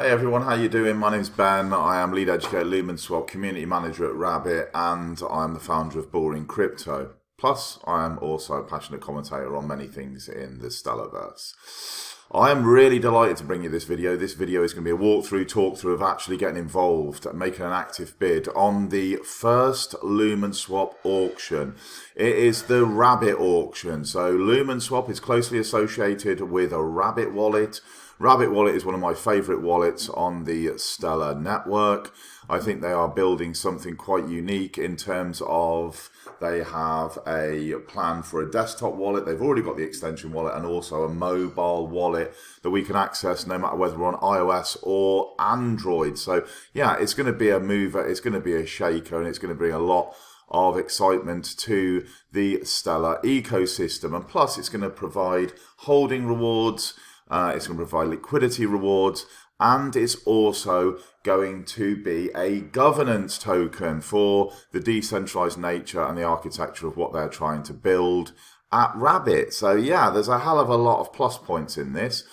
Hey everyone, how you doing? My name's Ben. I am lead educator at Lumenswap, community manager at Rabet, and I'm the founder of Boring Crypto. Plus, I am also a passionate commentator on many things in the Stellarverse. I am really delighted to bring you this video. This video is going to be a talkthrough of actually getting involved and making an active bid on the first Lumenswap auction. It is the Rabet auction. So Lumenswap is closely associated with a Rabet wallet. Rabet wallet is one of my favorite wallets on the Stellar network. I think they are building something quite unique in terms of they have a plan for a desktop wallet. They've already got the extension wallet and also a mobile wallet that we can access no matter whether we're on iOS or Android. So yeah, it's going to be a mover, it's going to be a shaker, and it's going to bring a lot of excitement to the Stellar ecosystem. And plus it's going to provide holding rewards. It's going to provide liquidity rewards, and it's also going to be a governance token for the decentralized nature and the architecture of what they're trying to build at Rabet. So yeah, there's a hell of a lot of plus points in this.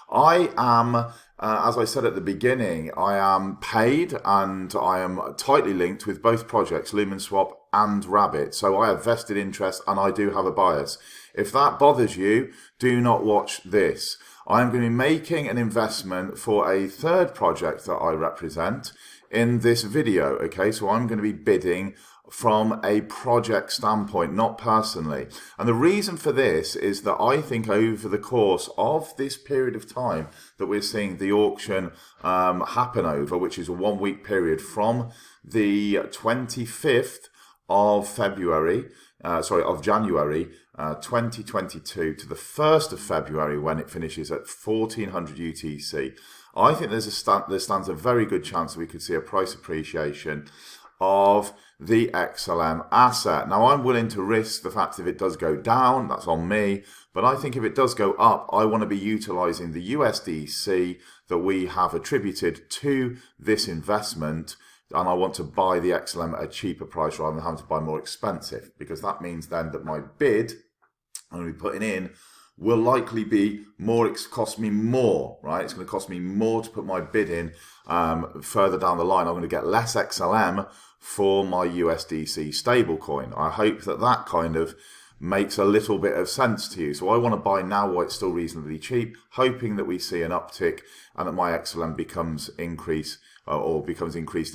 I am, as I said at the beginning, I am paid and I am tightly linked with both projects, Lumenswap and Rabet. So I have vested interest and I do have a bias. If that bothers you, do not watch this. I'm going to be making an investment for a third project that I represent in this video. Okay, so I'm going to be bidding from a project standpoint, not personally. And the reason for this is that I think over the course of this period of time that we're seeing the auction happen over, which is a 1 week period from the 25th of February, of January 2022 to the 1st of February when it finishes at 1400 UTC. I think there stands a very good chance that we could see a price appreciation of the XLM asset. Now I'm willing to risk the fact if it does go down, that's on me, but I think if it does go up, I want to be utilizing the USDC that we have attributed to this investment, and I want to buy the XLM at a cheaper price rather than having to buy more expensive, because that means then that my bid I'm going to be putting in will likely be more, cost me more, right? It's going to cost me more to put my bid in further down the line. I'm going to get less XLM for my USDC stablecoin. I hope that that kind of makes a little bit of sense to you. So I want to buy now while it's still reasonably cheap, hoping that we see an uptick and that my XLM becomes increased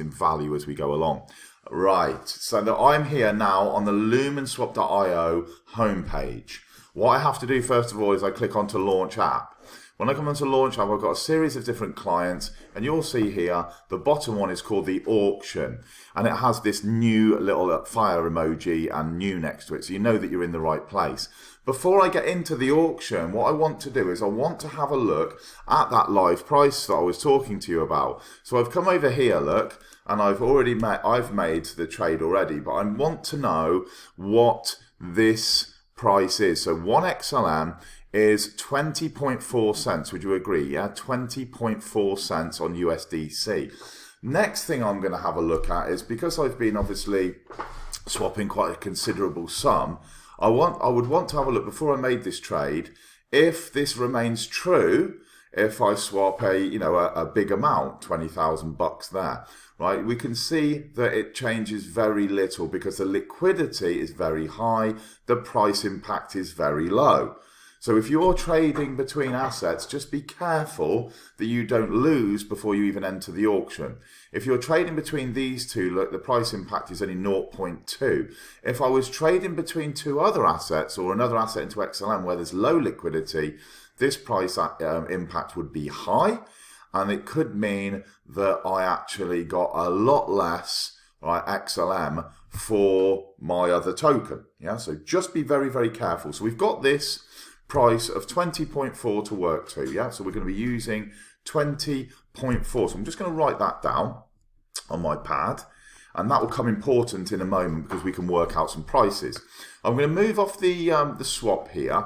in value as we go along. Right, so that I'm here now on the Lumenswap.io homepage. What I have to do first of all is I click onto Launch App. When I come onto Launch App, I've got a series of different clients, and you'll see here the bottom one is called the auction, and it has this new little fire emoji and new next to it, so you know that you're in the right place. Before I get into the auction, what I want to do is I want to have a look at that live price that I was talking to you about. So I've come over here, look, and I've made the trade already, but I want to know what this price is. So 1 XLM is 20.4 cents. Would you agree? Yeah, 20.4 cents on USDC. Next thing I'm going to have a look at is, because I've been obviously swapping quite a considerable sum, I would want to have a look before I made this trade. If this remains true, if I swap a big amount, 20,000 bucks there, right? We can see that it changes very little because the liquidity is very high, the price impact is very low. So if you're trading between assets, just be careful that you don't lose before you even enter the auction. If you're trading between these two, look, the price impact is only 0.2. If I was trading between two other assets or another asset into XLM where there's low liquidity, this price impact would be high, and it could mean that I actually got a lot less, right, XLM for my other token. Yeah, so just be very, very careful. So we've got this price of 20.4 to work to. Yeah, so we're going to be using 20.4. So I'm just going to write that down on my pad, and that will come important in a moment because we can work out some prices. I'm going to move off the swap here,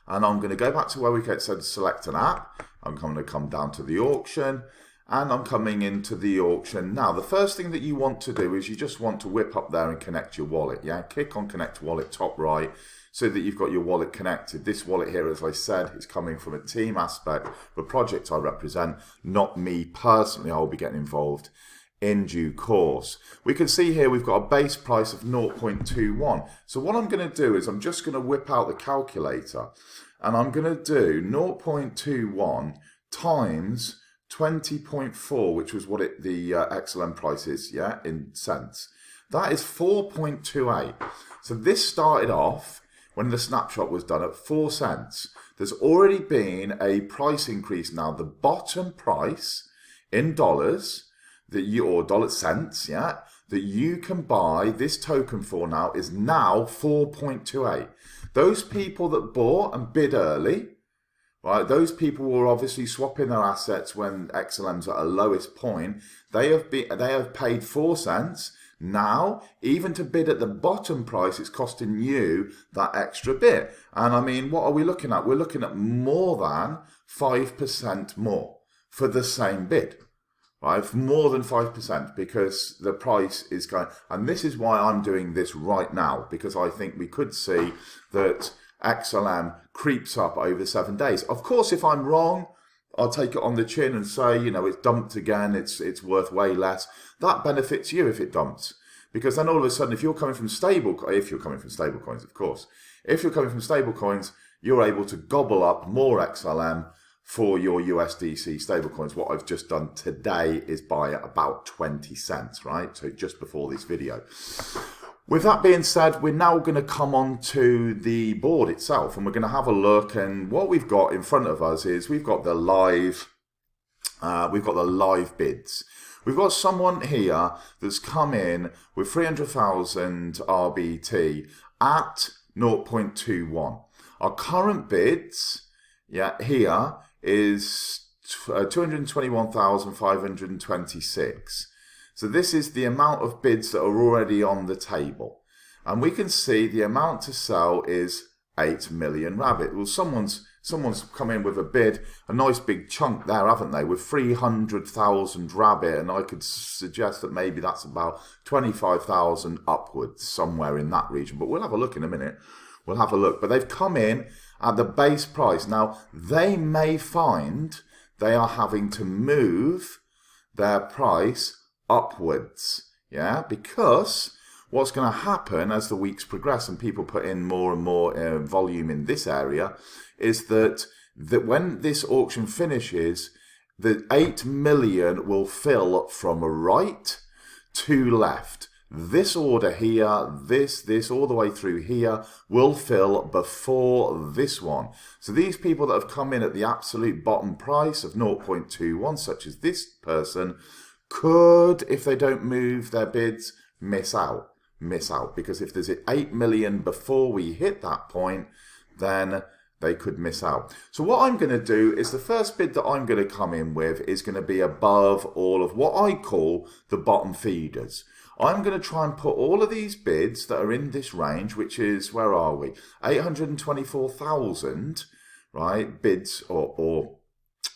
and I'm going to go back to where we said select an app. I'm going to come down to the auction, and I'm coming into the auction. Now, the first thing that you want to do is you just want to whip up there and connect your wallet. Yeah, click on connect wallet top right. so that you've got your wallet connected. This wallet here, as I said, is coming from a team aspect of a project I represent, not me personally. I'll be getting involved in due course. We can see here we've got a base price of 0.21. So what I'm going to do is I'm just going to whip out the calculator and I'm going to do 0.21 times 20.4, which was what the XLM price is, yeah, in cents. That is 4.28. So this started off when the snapshot was done at 4 cents. There's already been a price increase now. The bottom price in dollars that you, or dollar cents, yeah, that you can buy this token for now is now 4.28. Those people that bought and bid early, right, those people were obviously swapping their assets when XLM's at a lowest point. They have paid 4 cents. Now, even to bid at the bottom price, it's costing you that extra bit. And I mean, what are we looking at? We're looking at more than 5% more for the same bid, right? More than 5%, because the price is going, and this is why I'm doing this right now, because I think we could see that XLM creeps up over 7 days. Of course, if I'm wrong, I'll take it on the chin and say, you know, it's dumped again, it's worth way less. That benefits you if it dumps. Because then all of a sudden, if you're coming from stable coins, of course, if you're coming from stable coins, you're able to gobble up more XLM for your USDC stablecoins. What I've just done today is buy at about 20 cents, right? So just before this video. With that being said, we're now going to come on to the board itself and we're going to have a look, and what we've got in front of us is we've got the live bids. We've got someone here that's come in with 300,000 RBT at 0.21. Our current bids, yeah, here is 221,526. So this is the amount of bids that are already on the table. And we can see the amount to sell is 8 million Rabet. Well, someone's come in with a bid, a nice big chunk there, haven't they, with 300,000 Rabet, and I could suggest that maybe that's about 25,000 upwards, somewhere in that region. But we'll have a look in a minute. We'll have a look. But they've come in at the base price. Now, they may find they are having to move their price upwards, yeah, because what's going to happen as the weeks progress and people put in more and more volume in this area is that when this auction finishes, the 8 million will fill from right to left. This order here, this all the way through here will fill before this one. So these people that have come in at the absolute bottom price of 0.21, such as this person, could, if they don't move their bids, miss out. Because if there's 8 million before we hit that point, then they could miss out. So what I'm going to do is the first bid that I'm going to come in with is going to be above all of what I call the bottom feeders. I'm going to try and put all of these bids that are in this range, which is, where are we? 824,000, right? Bids or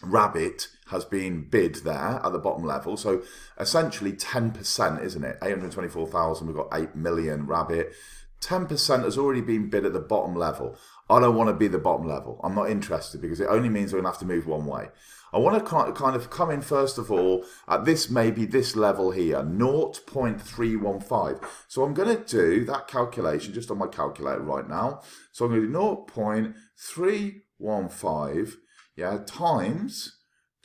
Rabet has been bid there at the bottom level. So essentially 10%, isn't it? 824,000, we've got 8 million Rabet. 10% has already been bid at the bottom level. I don't want to be the bottom level. I'm not interested because it only means we're going to have to move one way. I want to kind of come in first of all at this, maybe this level here, 0.315. So I'm going to do that calculation just on my calculator right now. So I'm going to do 0.315, yeah, times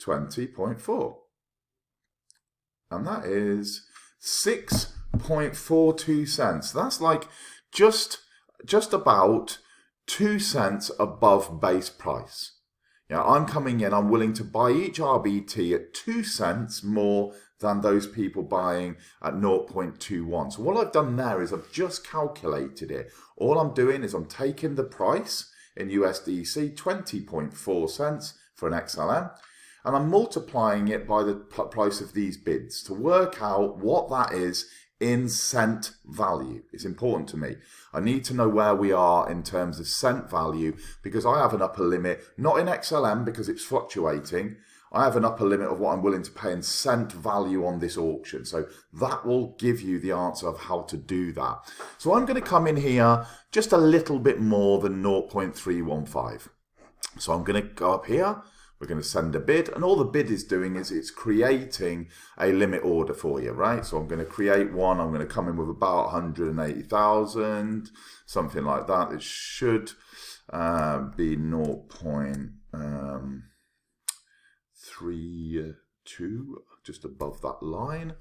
20.4. And that is 6.42 cents. That's like just about 2 cents above base price. Yeah, I'm coming in, I'm willing to buy each RBT at 2 cents more than those people buying at 0.21. So what I've done there is I've just calculated it. All I'm doing is I'm taking the price in USDC, 20.4 cents for an XLM, and I'm multiplying it by the price of these bids to work out what that is in cent value. It's important to me. I need to know where we are in terms of cent value because I have an upper limit, not in XLM because it's fluctuating. I have an upper limit of what I'm willing to pay in cent value on this auction. So that will give you the answer of how to do that. So I'm going to come in here just a little bit more than 0.315. So I'm going to go up here. We're going to send a bid, and all the bid is doing is it's creating a limit order for you, right? So I'm going to create one. I'm going to come in with about 180,000, something like that. It should be 0.32, just above that line.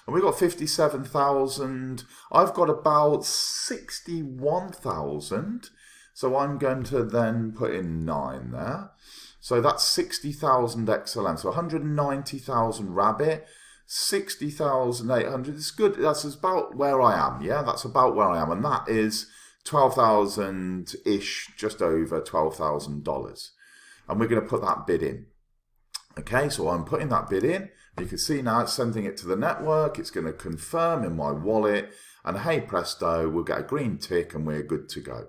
And we've got 57,000. I've got about 61,000. So I'm going to then put in 9 there. So that's 60,000 XLM. So 190,000 Rabet, 60,800. It's good. That's about where I am. Yeah, that's about where I am. And that is 12,000-ish, just over $12,000. And we're going to put that bid in. Okay, so I'm putting that bid in. You can see now it's sending it to the network. It's going to confirm in my wallet. And hey presto, we'll get a green tick and we're good to go.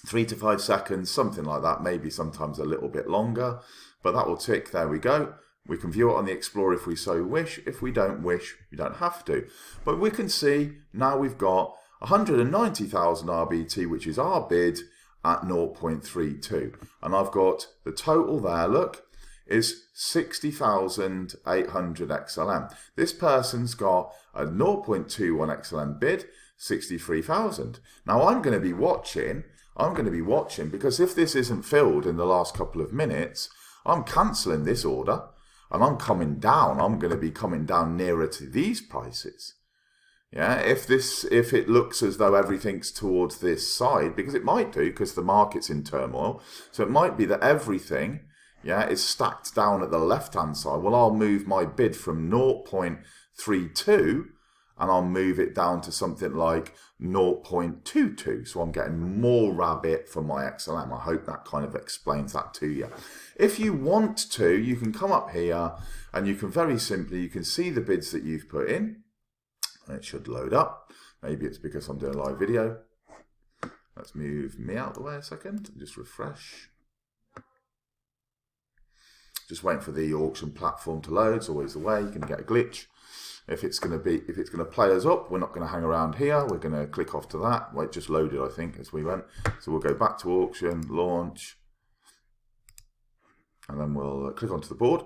3 to 5 seconds, something like that, maybe sometimes a little bit longer, but that will tick. There we go. We can view it on the Explorer if we so wish. If we don't wish, we don't have to. But we can see now we've got 190,000 RBT, which is our bid at 0.32. And I've got the total there, look, is 60,800 XLM. This person's got a 0.21 XLM bid, 63,000. Now I'm going to be watching because if this isn't filled in the last couple of minutes, I'm cancelling this order and I'm coming down. I'm going to be coming down nearer to these prices. Yeah, if it looks as though everything's towards this side, because it might do, because the market's in turmoil. So it might be that everything, yeah, is stacked down at the left-hand side. Well, I'll move my bid from 0.32 and I'll move it down to something like 0.22. So I'm getting more Rabet for my XLM. I hope that kind of explains that to you. If you want to, you can come up here and you can very simply, you can see the bids that you've put in. It should load up. Maybe it's because I'm doing a live video. Let's move me out of the way a second. Just refresh. Just waiting for the auction platform to load. It's always the way. You can get a glitch. If it's going to play us up, we're not going to hang around here. We're going to click off to that. Well, it just loaded, I think, as we went. So we'll go back to auction, launch, and then we'll click onto the board.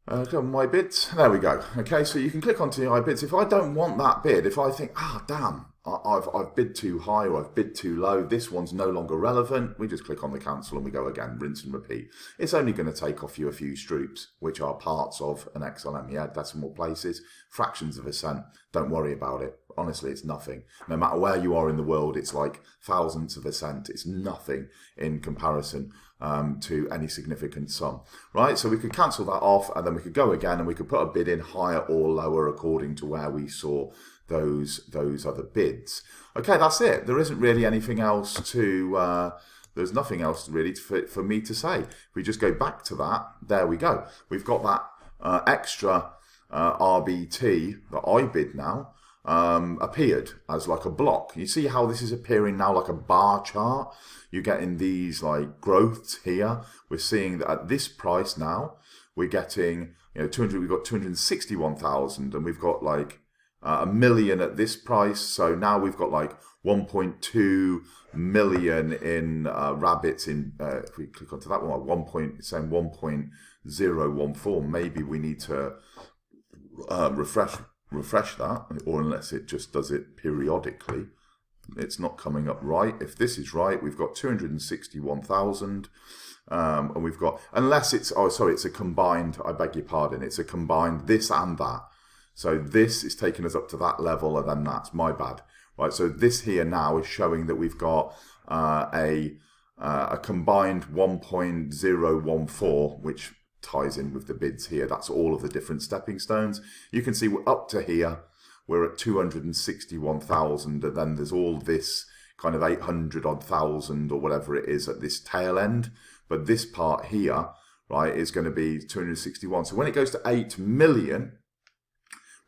Click on my bids. There we go. Okay, so you can click onto my bids. If I don't want that bid, if I think, damn, I've bid too high or I've bid too low, this one's no longer relevant, we just click on the cancel and we go again, rinse and repeat. It's only going to take off you a few stroops, which are parts of an XLM, yeah, decimal places, fractions of a cent. Don't worry about it. Honestly, it's nothing. No matter where you are in the world, it's like thousandths of a cent. It's nothing in comparison to any significant sum, right? So we could cancel that off and then we could go again and we could put a bid in higher or lower according to where we saw those other bids. Okay, that's it. There isn't really anything else to, there's nothing else really for me to say. If we just go back to that, there we go. We've got that extra RBT that I bid now appeared as like a block. You see how this is appearing now like a bar chart? You're getting these like growths here. We're seeing that at this price now, we're getting, you know, 200, we've got 261,000 and we've got like a million at this price. So now we've got like 1.2 million in Rabets in, if we click onto that one, saying 1.014, maybe we need to refresh that, or unless it just does it periodically. It's not coming up right. If this is right, we've got 261,000. And we've got, unless it's, oh, sorry, it's a combined, I beg your pardon, it's a combined this and that. So this is taking us up to that level, and then that's my bad. Right, so this here now is showing that we've got a combined 1.014, which ties in with the bids here. That's all of the different stepping stones. You can see we're up to here. We're at 261,000, and then there's all this kind of 800 odd thousand or whatever it is at this tail end. But this part here, right, is going to be 261. So when it goes to 8 million,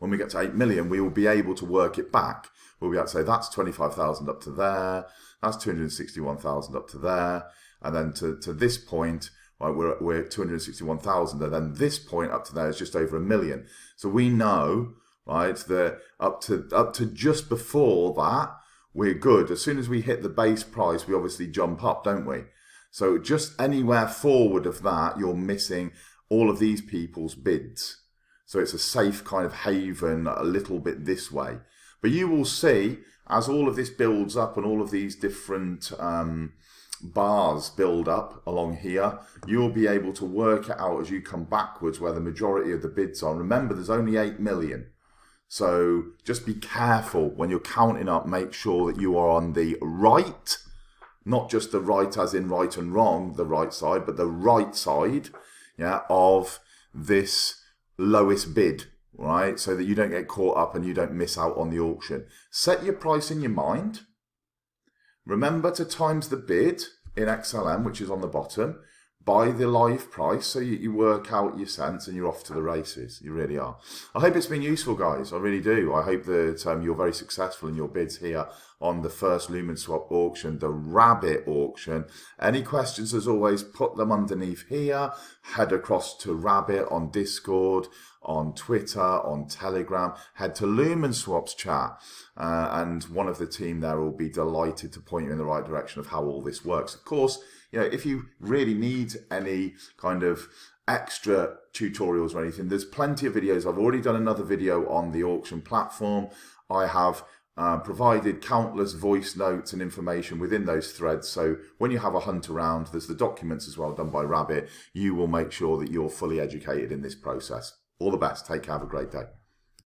when we get to 8 million, we will be able to work it back. We'll be able to say that's 25,000 up to there, that's 261,000 up to there, and then to this point, right? We're at 261,000, and then this point up to there is just over 1 million. So we know, right, that up to just before that, we're good. As soon as we hit the base price, we obviously jump up, don't we? So just anywhere forward of that, you're missing all of these people's bids. So it's a safe kind of haven a little bit this way. But you will see, as all of this builds up and all of these different bars build up along here, you'll be able to work it out as you come backwards where the majority of the bids are. Remember, there's only 8 million. So just be careful when you're counting up, make sure that you are on the right, not just the right as in right and wrong, the right side, but the right side, yeah, of this lowest bid, right? So that you don't get caught up and you don't miss out on the auction. Set your price in your mind. Remember to times the bid in XLM, which is on the bottom, by the live price, so you work out your cents and you're off to the races. You really are. I hope it's been useful, guys. I really do. I hope that you're very successful in your bids here on the first Lumenswap auction, the Rabet auction. Any questions, as always, put them underneath here. Head across to Rabet on Discord, on Twitter, on Telegram. Head to Lumenswap's chat, and one of the team there will be delighted to point you in the right direction of how all this works. Of course, you know, if you really need any kind of extra tutorials or anything, there's plenty of videos. I've already done another video on the auction platform. I have provided countless voice notes and information within those threads. So when you have a hunt around, there's the documents as well done by Rabet. You will make sure that you're fully educated in this process. All the best. Take care. Have a great day.